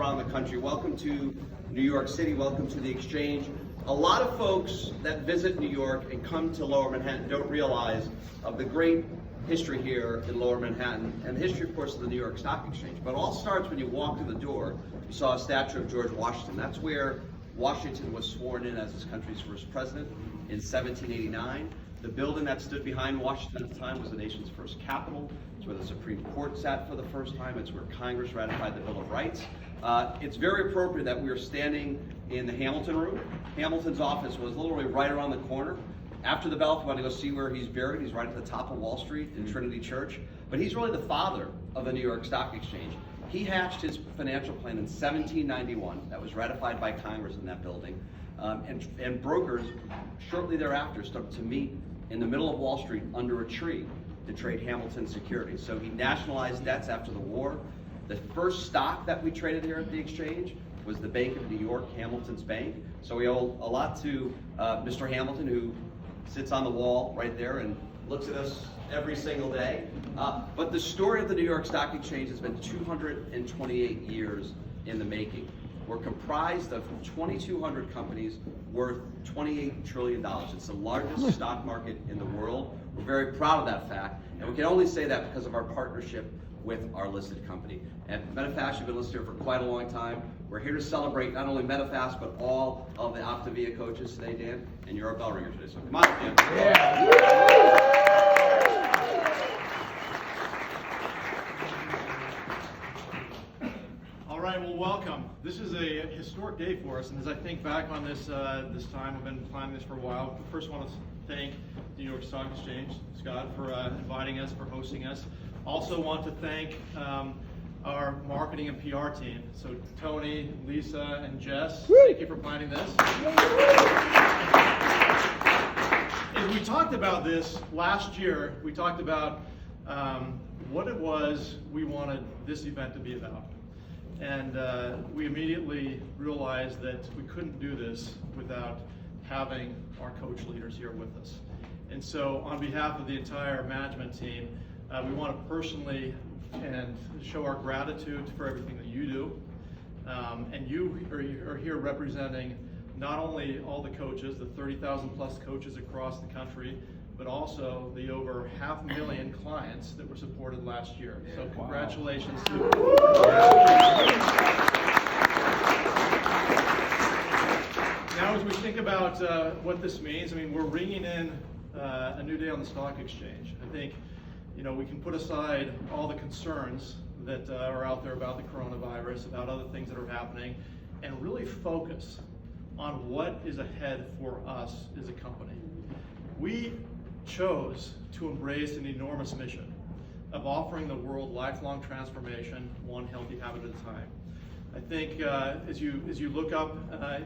around the country. Welcome to New York City, welcome to the Exchange. A lot of folks that visit New York and come to Lower Manhattan don't realize of the great history here in Lower Manhattan, and the history, of course, of the New York Stock Exchange. But it all starts when you walk through the door. You saw a statue of George Washington. That's where Washington was sworn in as this country's first president in 1789. The building that stood behind Washington at the time was the nation's first capitol. It's where the Supreme Court sat for the first time. It's where Congress ratified the Bill of Rights. It's very appropriate that we are standing in the Hamilton room. Hamilton's office was literally right around the corner. After the bell, if you want to go see where he's buried, he's right at the top of Wall Street in Trinity Church. But he's really the father of the New York Stock Exchange. He hatched his financial plan in 1791. That was ratified by Congress in that building. And brokers, shortly thereafter, started to meet in the middle of Wall Street under a tree to trade Hamilton securities. So he nationalized debts after the war. The first stock that we traded here at the Exchange was the Bank of New York, Hamilton's Bank. So we owe a lot to Mr. Hamilton, who sits on the wall right there and looks at us every single day. But the story of the New York Stock Exchange has been 228 years in the making. We're comprised of 2,200 companies worth $28 trillion. It's the largest stock market in the world. We're very proud of that fact, and we can only say that because of our partnership with our listed company. And MEDIFAST, you've been listed here for quite a long time. We're here to celebrate not only MEDIFAST, but all of the OPTAVIA coaches today, Dan, and you're a bell ringer today, so come on, Dan. Yeah. All right, well, welcome. This is a historic day for us, and as I think back on this this time, I've been planning this for a while. First, I want to thank the New York Stock Exchange, Scott, for inviting us, for hosting us. Also want to thank our marketing and PR team. So Tony, Lisa, and Jess, thank you for planning this. And we talked about this last year. We talked about what it was we wanted this event to be about. And we immediately realized that we couldn't do this without having our coach leaders here with us. And so on behalf of the entire management team, we want to personally and show our gratitude for everything that you do. And you are here representing not only all the coaches, the 30,000 plus coaches across the country, but also the over 500,000 clients that were supported last year. So congratulations to you. Now as we think about what this means, I mean, we're ringing in a new day on the stock exchange. I think, you know, we can put aside all the concerns that are out there about the coronavirus, about other things that are happening, and really focus on what is ahead for us as a company. We chose to embrace an enormous mission of offering the world lifelong transformation, one healthy habit at a time. I think as you look up,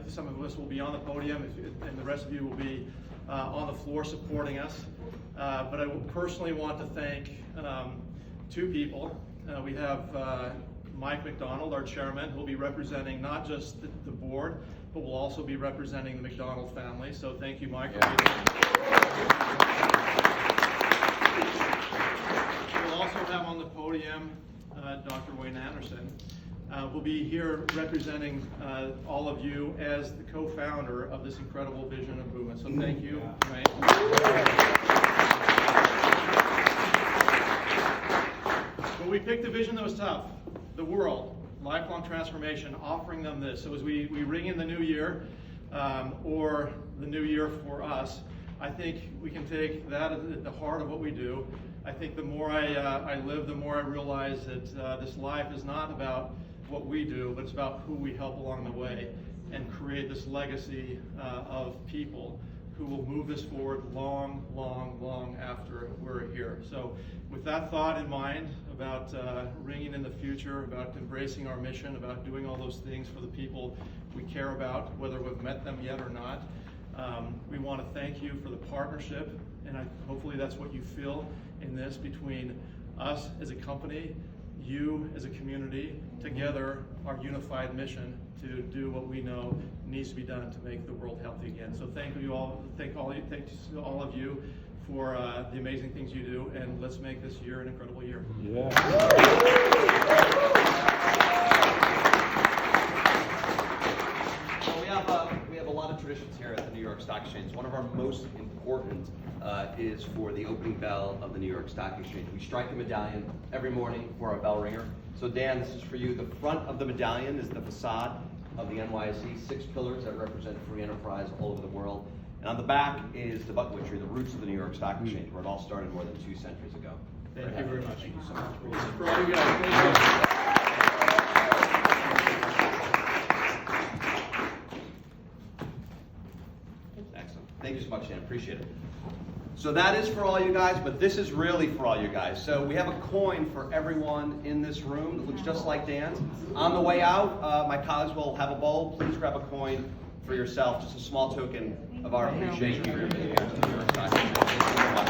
some of us will be on the podium, and the rest of you will be on the floor supporting us. But I personally want to thank two people. We have Mike McDonald, our chairman, who will be representing not just the board, but will also be representing the McDonald family. So thank you, Mike. We'll also have on the podium Dr. Wayne Anderson. Will be here representing all of you as the co-founder of this incredible vision and movement. So thank you, Wayne. But we picked a vision that was tough. The world, lifelong transformation, offering them this. So as we ring in the new year, or the new year for us, I think we can take that at the heart of what we do. I think the more I live, the more I realize that this life is not about what we do, but it's about who we help along the way and create this legacy of people who will move this forward long, long, long after we're here. So with that thought in mind about ringing in the future, about embracing our mission, about doing all those things for the people we care about, whether we've met them yet or not, we want to thank you for the partnership, and hopefully that's what you feel in this between us as a company, you as a community, together our unified mission to do what we know needs to be done to make the world healthy again. So thank you all, thanks to all of you for the amazing things you do, and let's make this year an incredible year. Yeah. York Stock Exchange. One of our most important is for the opening bell of the New York Stock Exchange. We strike the medallion every morning for our bell ringer. So Dan, this is for you. The front of the medallion is the facade of the NYSE, 6 pillars that represent free enterprise all over the world. And on the back is the buckwitchery, the roots of the New York Stock Exchange, where it all started more than 2 centuries ago. Thank you very much. Thank you so much. For all you guys, thank you. Excellent. Thank you so much, Dan. Appreciate it. So that is for all you guys, but this is really for all you guys. So we have a coin for everyone in this room that looks just like Dan's. On the way out, my colleagues will have a bowl. Please grab a coin for yourself, just a small token of our appreciation for your being here to the New York Stock Exchange. Thank you very much.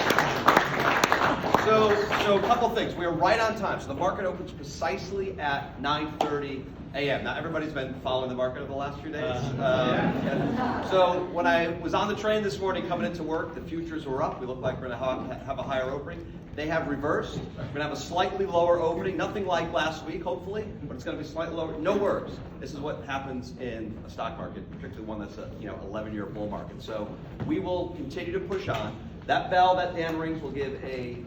So a couple things. We are right on time. So the market opens precisely at 9:30 a.m. Now everybody's been following the market over the last few days. So when I was on the train this morning coming into work, the futures were up. We look like we're going to have a higher opening. They have reversed. We're going to have a slightly lower opening, nothing like last week, hopefully, but it's going to be slightly lower. No worries. This is what happens in a stock market, particularly one that's a 11-year bull market. So we will continue to push on. That bell that Dan rings will give a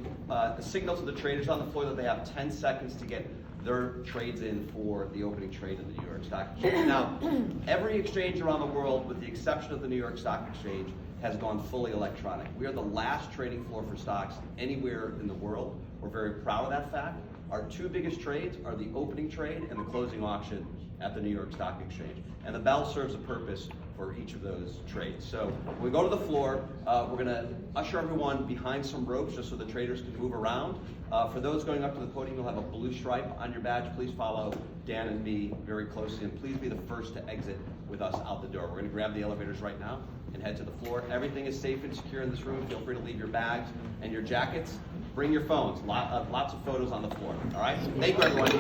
signal to the traders on the floor that they have 10 seconds to get their trades in for the opening trade of the New York Stock Exchange. Now, every exchange around the world, with the exception of the New York Stock Exchange, has gone fully electronic. We are the last trading floor for stocks anywhere in the world. We're very proud of that fact. Our 2 biggest trades are the opening trade and the closing auction at the New York Stock Exchange. And the bell serves a purpose for each of those trades. So when we go to the floor, we're going to usher everyone behind some ropes just so the traders can move around. For those going up to the podium, you'll have a blue stripe on your badge. Please follow Dan and me very closely, and please be the first to exit with us out the door. We're going to grab the elevators right now and head to the floor. Everything is safe and secure in this room. Feel free to leave your bags and your jackets. Bring your phones. Lots of photos on the floor. All right? Thank you, everyone.